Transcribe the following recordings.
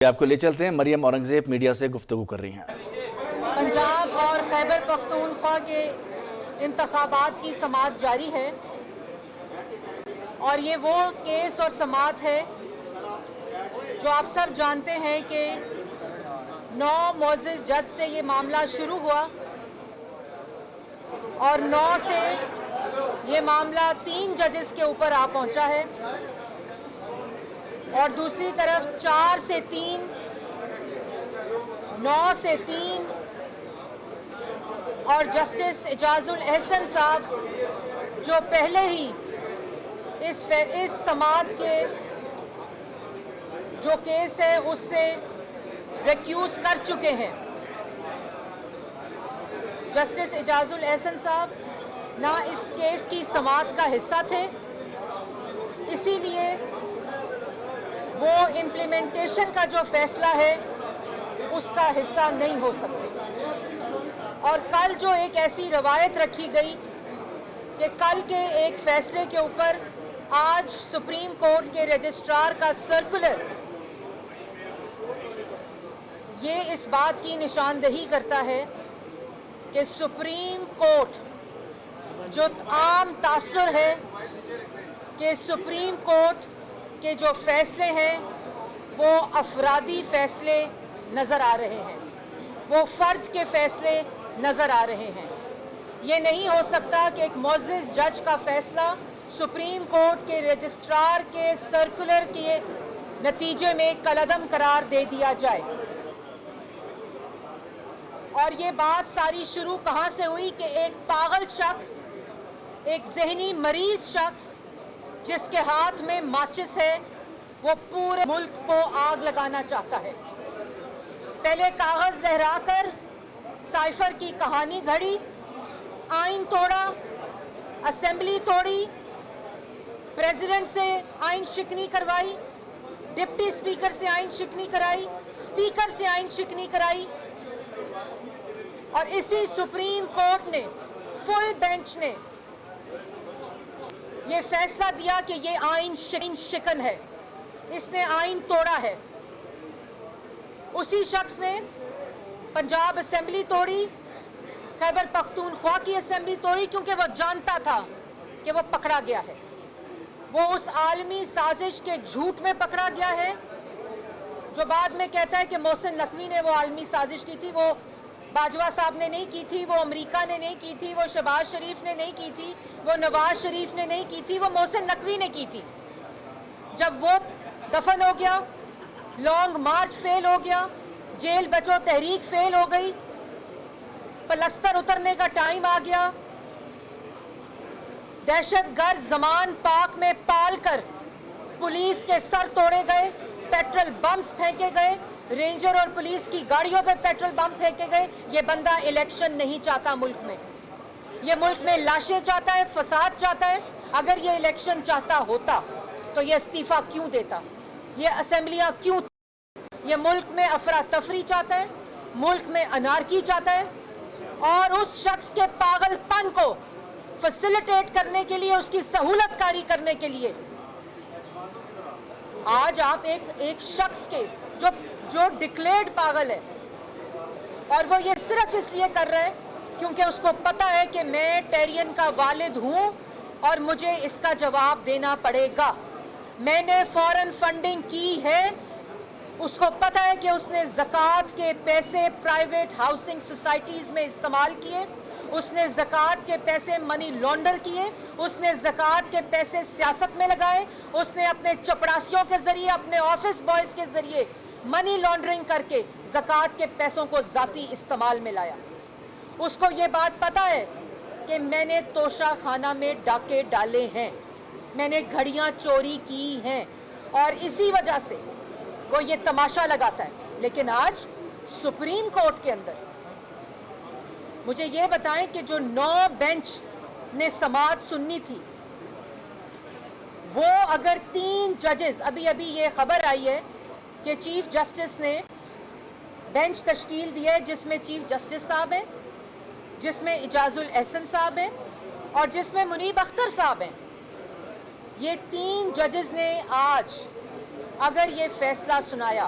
آپ کو لے چلتے ہیں، مریم اورنگزیب میڈیا سے گفتگو کر رہی ہیں۔ پنجاب اور خیبر پختونخوا کے انتخابات کی سماعت جاری ہے اور یہ وہ کیس اور سماعت ہے جو آپ سب جانتے ہیں کہ 9 معزز جج سے یہ معاملہ شروع ہوا اور 9 سے یہ معاملہ 3 ججز کے اوپر آ پہنچا ہے اور دوسری طرف 4 سے 3 9 سے 3 اور جسٹس اعجاز الاحسن صاحب جو پہلے ہی اس سماعت کے جو کیس ہے اس سے ریکیوز کر چکے ہیں۔ جسٹس اعجاز الاحسن صاحب نہ اس کیس کی سماعت کا حصہ تھے، اسی لیے وہ امپلیمنٹیشن کا جو فیصلہ ہے اس کا حصہ نہیں ہو سکتے۔ اور کل جو ایک ایسی روایت رکھی گئی کہ کل کے ایک فیصلے کے اوپر آج سپریم کورٹ کے رجسٹرار کا سرکولر یہ اس بات کی نشاندہی کرتا ہے کہ سپریم کورٹ جو عام تاثر ہے کہ سپریم کورٹ کے جو فیصلے ہیں وہ افرادی فیصلے نظر آ رہے ہیں، وہ فرد کے فیصلے نظر آ رہے ہیں۔ یہ نہیں ہو سکتا کہ ایک معزز جج کا فیصلہ سپریم کورٹ کے رجسٹرار کے سرکولر کے نتیجے میں کالعدم قرار دے دیا جائے۔ اور یہ بات ساری شروع کہاں سے ہوئی کہ ایک پاگل شخص، ایک ذہنی مریض شخص جس کے ہاتھ میں ماچس ہے، وہ پورے ملک کو آگ لگانا چاہتا ہے۔ پہلے کاغذ لہرا کر سائفر کی کہانی گھڑی، آئین توڑا، اسمبلی توڑی، پریزیڈنٹ سے آئین شکنی کروائی، ڈپٹی اسپیکر سے آئین شکنی کرائی، اسپیکر سے آئین شکنی کرائی، اور اسی سپریم کورٹ نے فل بینچ نے یہ فیصلہ دیا کہ یہ آئین شکن ہے، اس نے آئین توڑا ہے۔ اسی شخص نے پنجاب اسمبلی توڑی، خیبر پختونخوا کی اسمبلی توڑی، کیونکہ وہ جانتا تھا کہ وہ پکڑا گیا ہے، وہ اس عالمی سازش کے جھوٹ میں پکڑا گیا ہے جو بعد میں کہتا ہے کہ محسن نقوی نے وہ عالمی سازش کی تھی۔ وہ باجوہ صاحب نے نہیں کی تھی، وہ امریکہ نے نہیں کی تھی، وہ شہباز شریف نے نہیں کی تھی، وہ نواز شریف نے نہیں کی تھی، وہ محسن نقوی نے کی تھی۔ جب وہ دفن ہو گیا، لانگ مارچ فیل ہو گیا، جیل بچو تحریک فیل ہو گئی، پلستر اترنے کا ٹائم آ گیا، دہشت گرد زمان پاک میں پال کر پولیس کے سر توڑے گئے، پیٹرول بمز پھینکے گئے، رینجر اور پولیس کی گاڑیوں پہ پیٹرول بم پھینکے گئے۔ یہ بندہ الیکشن نہیں چاہتا ملک میں، یہ ملک میں لاشیں چاہتا ہے، فساد چاہتا ہے۔ اگر یہ الیکشن چاہتا ہوتا تو یہ استعفیٰ کیوں دیتا، یہ اسمبلیاں کیوں؟ یہ ملک میں افراتفری چاہتا ہے، ملک میں انارکی چاہتا ہے، اور اس شخص کے پاگل پن کو فیسیلیٹیٹ کرنے کے لیے، اس کی سہولت کاری کرنے کے لیے آج آپ ایک شخص کے جو ڈکلیئرڈ پاگل ہے، اور وہ یہ صرف اس لیے کر رہا ہے کیونکہ اس کو پتا ہے کہ میں ٹیرین کا والد ہوں اور مجھے اس کا جواب دینا پڑے گا۔ میں نے فورن فنڈنگ کی ہے، اس کو پتا ہے کہ اس نے زکوٰۃ کے پیسے پرائیویٹ ہاؤسنگ سوسائٹیز میں استعمال کیے، اس نے زکوٰۃ کے پیسے منی لانڈر کیے، اس نے زکوٰۃ کے پیسے سیاست میں لگائے، اس نے اپنے چپڑاسیوں کے ذریعے، اپنے آفس بوائز کے ذریعے منی لانڈرنگ کر کے زکوٰۃ کے پیسوں کو ذاتی استعمال میں لایا۔ اس کو یہ بات پتا ہے کہ میں نے توشہ خانہ میں ڈاکے ڈالے ہیں، میں نے گھڑیاں چوری کی ہیں، اور اسی وجہ سے وہ یہ تماشا لگاتا ہے۔ لیکن آج سپریم کورٹ کے اندر مجھے یہ بتائیں کہ جو 9 بینچ نے سماعت سننی تھی، وہ اگر 3 ججز، ابھی یہ خبر آئی ہے کہ چیف جسٹس نے بینچ تشکیل دی ہے جس میں چیف جسٹس صاحب ہیں، جس میں اعجاز الاحسن صاحب ہیں، اور جس میں منیب اختر صاحب ہیں۔ یہ 3 ججز نے آج اگر یہ فیصلہ سنایا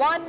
1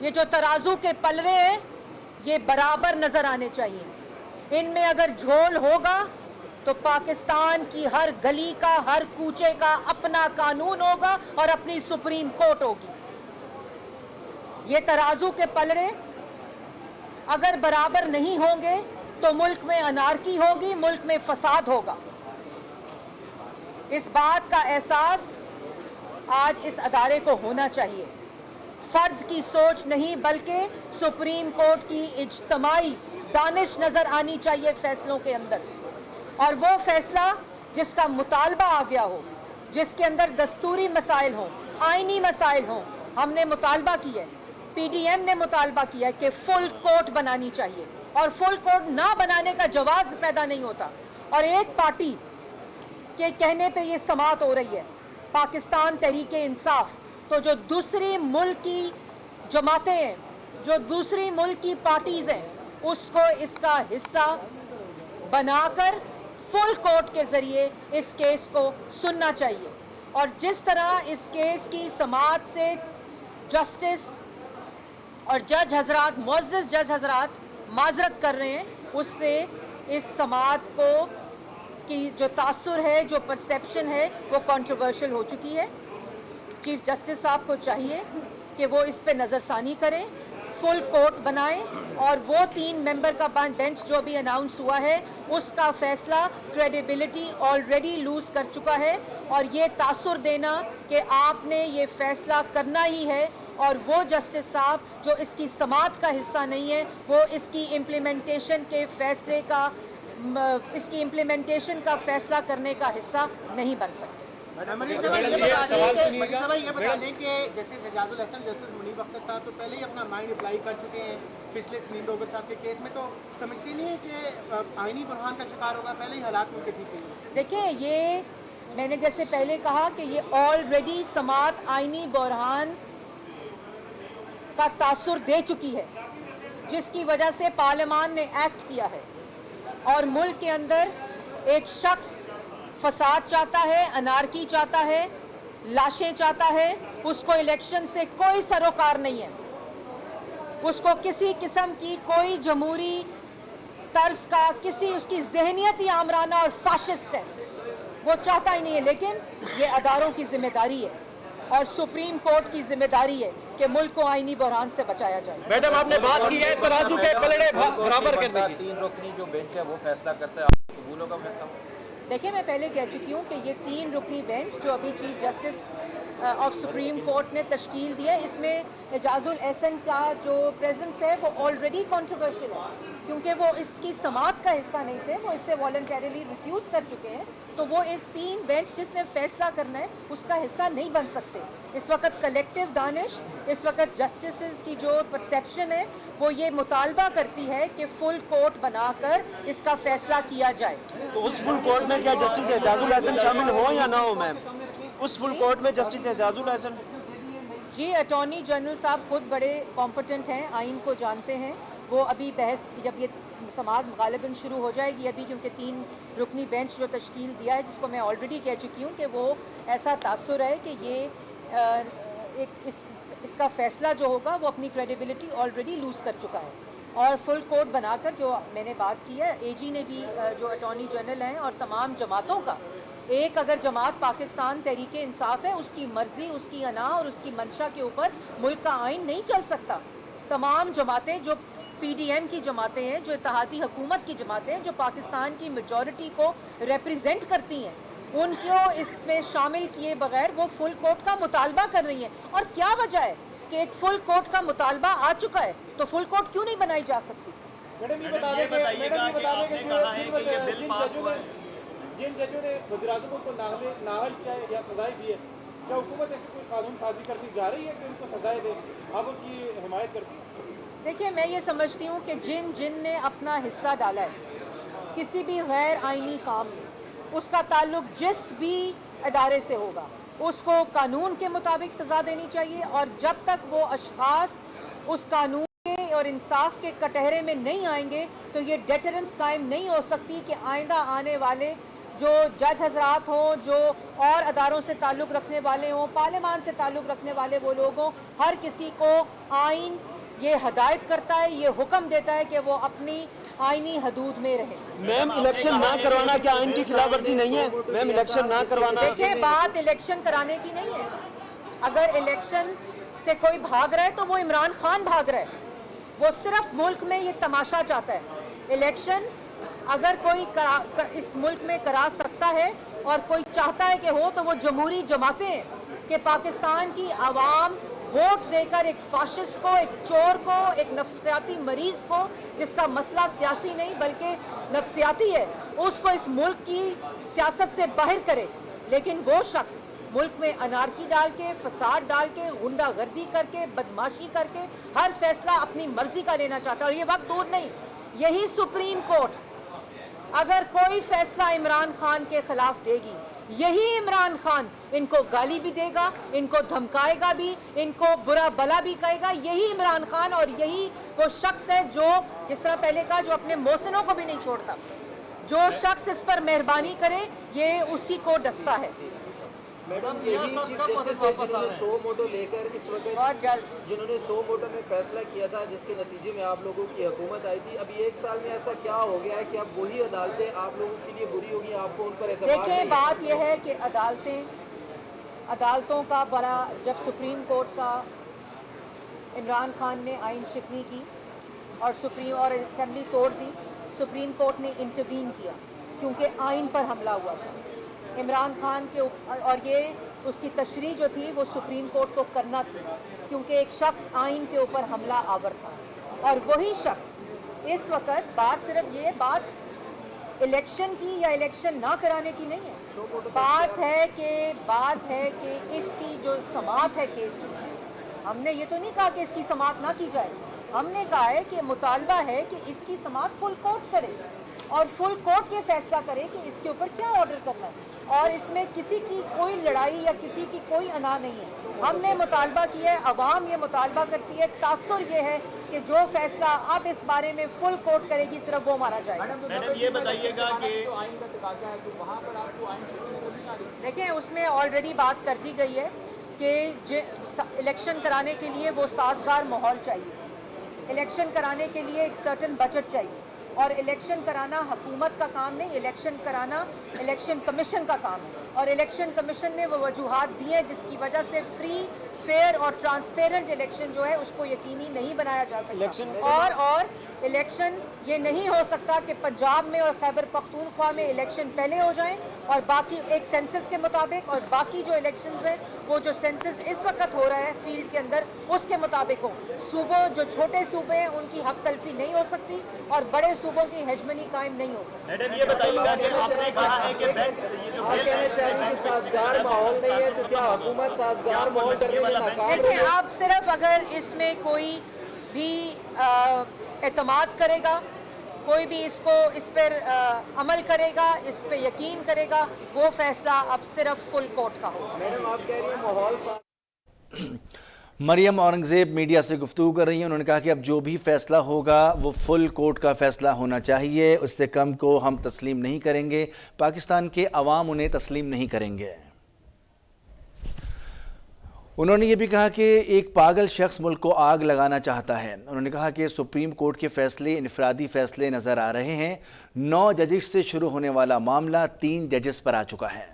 یہ جو ترازو کے پلڑے ہیں یہ برابر نظر آنے چاہیے. ان میں اگر جھول ہوگا تو پاکستان کی ہر گلی کا ہر کوچے کا اپنا قانون ہوگا اور اپنی سپریم کورٹ ہوگی. یہ ترازو کے پلڑے اگر برابر نہیں ہوں گے تو ملک میں انارکی ہوگی, ملک میں فساد ہوگا. اس بات کا احساس آج اس ادارے کو ہونا چاہیے. فرد کی سوچ نہیں بلکہ سپریم کورٹ کی اجتماعی دانش نظر آنی چاہیے فیصلوں کے اندر, اور وہ فیصلہ جس کا مطالبہ آ گیا ہو, جس کے اندر دستوری مسائل ہوں, آئینی مسائل ہوں. ہم نے مطالبہ کیا ہے, پی ڈی ایم نے مطالبہ کیا ہے کہ فل کورٹ بنانی چاہیے, اور فل کورٹ نہ بنانے کا جواز پیدا نہیں ہوتا. اور ایک پارٹی کے کہنے پہ یہ سماعت ہو رہی ہے, پاکستان تحریک انصاف, تو جو دوسری ملک کی جماعتیں ہیں, جو دوسری ملک کی پارٹیز ہیں, اس کو اس کا حصہ بنا کر فل کورٹ کے ذریعے اس کیس کو سننا چاہیے. اور جس طرح اس کیس کی سماعت سے جسٹس اور جج حضرات, معزز جج حضرات معذرت کر رہے ہیں, اس سے اس سماعت کو کی جو تاثر ہے, جو پرسیپشن ہے, وہ کنٹروورشل ہو چکی ہے. چیف جسٹس صاحب کو چاہیے کہ وہ اس پہ نظر ثانی کریں, فل کورٹ بنائیں, اور وہ 3 ممبر کا بینچ جو بھی اناؤنس ہوا ہے اس کا فیصلہ کریڈیبلٹی آلریڈی لوز کر چکا ہے. اور یہ تاثر دینا کہ آپ نے یہ فیصلہ کرنا ہی ہے, اور وہ جسٹس صاحب جو اس کی سماعت کا حصہ نہیں ہے وہ اس کی امپلیمنٹیشن کے فیصلے کا اس کی امپلیمنٹیشن کا فیصلہ کرنے کا حصہ نہیں بن سکتے. یہ بتا دیں کہ جسٹس اعجاز الحسن, جسٹس منیب اختر صاحب تو پہلے ہی اپنا مائنڈ اپلائی کر چکے ہیں پچھلے سلیم ڈوگر صاحب کے کیس میں, تو سمجھتی نہیں ہے کہ آئینی بحران کا شکار ہوگا, پہلے ہی حالات ان کے ٹھیک نہیں. دیکھیں, یہ میں نے جیسے پہلے کہا کہ یہ آلریڈی سماعت آئینی بحران کا تاثر دے چکی ہے, جس کی وجہ سے پارلیمان نے ایکٹ کیا ہے, اور ملک کے اندر ایک شخص فساد چاہتا ہے, انارکی چاہتا ہے, لاشیں چاہتا ہے, اس کو الیکشن سے کوئی سروکار نہیں ہے, اس کو کسی قسم کی کوئی جمہوری طرز کا کسی اس کی ذہنیت ہی آمرانہ اور فاشسٹ ہے, وہ چاہتا ہی نہیں ہے. لیکن یہ اداروں کی ذمہ داری ہے اور سپریم کورٹ کی ذمہ داری ہے کہ ملک کو آئینی بحران سے بچایا جائے. میڈم, آپ نے بات کی ہے ترازو کے پلڑے برابر کرنے کی. 3 رکنی جو بینچ ہے وہ فیصلہ کرتا ہے, آپ قبولوں کا فیصلہ. دیکھیں, میں پہلے کہہ چکی ہوں کہ یہ 3 رکنی بینچ جو ابھی chief justice of supreme court نے تشکیل دی ہے, اس میں اعجاز الحسن کا جو پریزنس ہے وہ آلریڈی کنٹروورشل ہے, کیونکہ وہ اس کی سماعت کا حصہ نہیں تھے, وہ اس سے والنٹریلی ریفیوز کر چکے ہیں, تو وہ اس 3 بینچ جس نے فیصلہ کرنا ہے اس کا حصہ نہیں بن سکتے. اس وقت کلیکٹیو دانش, اس وقت جسٹسز کی جو پرسیپشن ہے وہ یہ مطالبہ کرتی ہے کہ فل کورٹ بنا کر اس کا فیصلہ کیا جائے. تو اس فل کورٹ میں کیا جسٹس اعجاز الحسن شامل ہو یا نہ ہو میم؟ اس فل کورٹ میں جسٹس اعجاز الحسن؟ جی, اٹارنی جنرل صاحب خود بڑے کمپٹنٹ ہیں, آئین کو جانتے ہیں. وہ ابھی بحث جب یہ سماعت غالباً شروع ہو جائے گی ابھی, کیونکہ 3 رکنی بینچ جو تشکیل دیا ہے, جس کو میں آلریڈی کہہ چکی ہوں کہ وہ ایسا تاثر ہے کہ یہ ایک اس کا فیصلہ جو ہوگا وہ اپنی کریڈیبلٹی آلریڈی لوز کر چکا ہے. اور فل کورٹ بنا کر جو میں نے بات کی ہے, اے جی نے بھی جو اٹارنی جنرل ہیں اور تمام جماعتوں کا, ایک اگر جماعت پاکستان تحریک انصاف ہے, اس کی مرضی, اس کی انا اور اس کی منشا کے اوپر ملک کا آئین نہیں چل سکتا. تمام جماعتیں جو پی ڈی ایم کی جماعتیں ہیں, جو اتحادی حکومت کی جماعتیں ہیں, جو پاکستان کی میجورٹی کو ریپریزنٹ کرتی ہیں, ان کو اس میں شامل کیے بغیر وہ فل کورٹ کا مطالبہ کر رہی ہیں. اور کیا وجہ ہے کہ ایک فل کورٹ کا مطالبہ آ چکا ہے تو فل کورٹ کیوں نہیں بنائی جا سکتی؟ میڈم, یہ بتا دیں کہ جن ججوں نے وزیر اعظم کو نااہل کیا ہے یا سزائیں دی ہے, کیا حکومت ایسی کوئی قانون سازی کرنی جا رہی ہے کہ ان کو سزائیں دے, آپ اس کی حمایت کرتی ہیں؟ دیکھیے, میں یہ سمجھتی ہوں کہ جن نے اپنا حصہ ڈالا ہے کسی بھی غیر آئینی کام میں, اس کا تعلق جس بھی ادارے سے ہوگا, اس کو قانون کے مطابق سزا دینی چاہیے. اور جب تک وہ اشخاص اس قانون کے اور انصاف کے کٹہرے میں نہیں آئیں گے تو یہ ڈیٹرنس قائم نہیں ہو سکتی کہ آئندہ آنے والے جو جج حضرات ہوں, جو اور اداروں سے تعلق رکھنے والے ہوں, پارلیمان سے تعلق رکھنے والے وہ لوگ ہوں, ہر کسی کو آئین یہ ہدایت کرتا ہے, یہ حکم دیتا ہے کہ وہ اپنی آئینی حدود میں رہے. میم الیکشن نہ کروانا کیا آئین کی خلاف ورزی نہیں ہے؟ میم الیکشن نہ کروانا. دیکھیں, بات الیکشن کرانے کی نہیں ہے. اگر الیکشن سے کوئی بھاگ رہا ہے تو وہ عمران خان بھاگ رہا ہے. وہ صرف ملک میں یہ تماشا چاہتا ہے. الیکشن اگر کوئی اس ملک میں کرا سکتا ہے اور کوئی چاہتا ہے کہ ہو تو وہ جمہوری جماعتیں ہیں کہ پاکستان کی عوام ووٹ دے کر ایک فاشسٹ کو, ایک چور کو, ایک نفسیاتی مریض کو جس کا مسئلہ سیاسی نہیں بلکہ نفسیاتی ہے, اس کو اس ملک کی سیاست سے باہر کرے. لیکن وہ شخص ملک میں انارکی ڈال کے, فساد ڈال کے, غنڈہ گردی کر کے, بدماشی کر کے ہر فیصلہ اپنی مرضی کا لینا چاہتا ہے. اور یہ وقت دور نہیں, یہی سپریم کورٹ اگر کوئی فیصلہ عمران خان کے خلاف دے گی, یہی عمران خان ان کو گالی بھی دے گا, ان کو دھمکائے گا بھی, ان کو برا بلا بھی کہے گا. یہی عمران خان اور یہی وہ شخص ہے جو جس طرح پہلے کہا جو اپنے محسنوں کو بھی نہیں چھوڑتا. جو شخص اس پر مہربانی کرے یہ اسی کو ڈستا ہے. میڈم یہی چیف جسٹس ہے جنہوں نے 100 موٹو لے کر اس وقت بہت جلد جنہوں نے 100 موٹو میں فیصلہ کیا تھا جس کے نتیجے میں آپ لوگوں کی حکومت آئی تھی. ابھی 1 سال میں ایسا کیا ہو گیا ہے کہ اب وہی عدالتیں آپ لوگوں کے لیے بری ہوگی, آپ کو ان پر اعتبار نہیں؟ دیکھیں, بات یہ ہے کہ عدالتوں کا بڑا, جب سپریم کورٹ کا عمران خان نے آئین شکنی کی اور اسمبلی توڑ دی, سپریم کورٹ نے انٹروین کیا کیونکہ آئین پر حملہ ہوا تھا عمران خان کے, اور یہ اس کی تشریح جو تھی وہ سپریم کورٹ کو کرنا تھی کیونکہ ایک شخص آئین کے اوپر حملہ آور تھا. اور وہی شخص اس وقت, بات صرف یہ بات الیکشن کی یا الیکشن نہ کرانے کی نہیں ہے, بات ہے کہ اس کی جو سماعت ہے کیس کی, ہم نے یہ تو نہیں کہا کہ اس کی سماعت نہ کی جائے, ہم نے کہا ہے کہ مطالبہ ہے کہ اس کی سماعت فل کورٹ کرے اور فل کورٹ یہ فیصلہ کرے کہ اس کے اوپر کیا آرڈر کرنا ہے. اور اس میں کسی کی کوئی لڑائی یا کسی کی کوئی انا نہیں ہے. ہم نے مطالبہ کیا ہے, عوام یہ مطالبہ کرتی ہے, تاثر یہ ہے کہ جو فیصلہ اب اس بارے میں فل کورٹ کرے گی صرف وہ مانا جائے گا. میڈم یہ بتائیے گا کہ دیکھیں, اس میں آلریڈی بات کر دی گئی ہے کہ الیکشن کرانے کے لیے وہ سازگار ماحول چاہیے, الیکشن کرانے کے لیے ایک سرٹن بجٹ چاہیے, اور الیکشن کرانا حکومت کا کام نہیں, الیکشن کرانا الیکشن کمیشن کا کام ہے. اور الیکشن کمیشن نے وہ وجوہات دی ہیں جس کی وجہ سے فری, فیئر اور ٹرانسپیرنٹ الیکشن جو ہے اس کو یقینی نہیں بنایا جا سکتا. اور الیکشن یہ نہیں ہو سکتا کہ پنجاب میں اور خیبر پختونخوا میں الیکشن پہلے ہو جائیں اور باقی ایک سینسس کے مطابق, اور باقی جو الیکشنز ہیں وہ جو سینسس اس وقت ہو رہا ہے فیلڈ کے اندر اس کے مطابق ہوں. صوبوں, جو چھوٹے صوبے ہیں ان کی حق تلفی نہیں ہو سکتی اور بڑے صوبوں کی ہیجمنی قائم نہیں ہو سکتی. میڈم یہ بتائیے گا کہ آپ نے کہا ہے کہ یہ جو آپ کہنا چاہیں کہ سازگار ماحول نہیں ہے, تو کیا حکومت سازگار ماحول کرنے میں ناکام دیکھیں, آپ صرف اگر اس میں کوئی بھی اعتماد کرے گا, کوئی بھی اس پر عمل کرے گا, اس پہ یقین کرے گا, وہ فیصلہ اب صرف فل کورٹ کا ہوگا. میڈم آپ کہہ رہی ہیں ماحول مریم اورنگزیب میڈیا سے گفتگو کر رہی ہیں. انہوں نے کہا کہ اب جو بھی فیصلہ ہوگا وہ فل کورٹ کا فیصلہ ہونا چاہیے, اس سے کم کو ہم تسلیم نہیں کریں گے, پاکستان کے عوام انہیں تسلیم نہیں کریں گے. انہوں نے یہ بھی کہا کہ ایک پاگل شخص ملک کو آگ لگانا چاہتا ہے. انہوں نے کہا کہ سپریم کورٹ کے فیصلے انفرادی فیصلے نظر آ رہے ہیں. 9 ججز سے شروع ہونے والا معاملہ 3 ججز پر آ چکا ہے.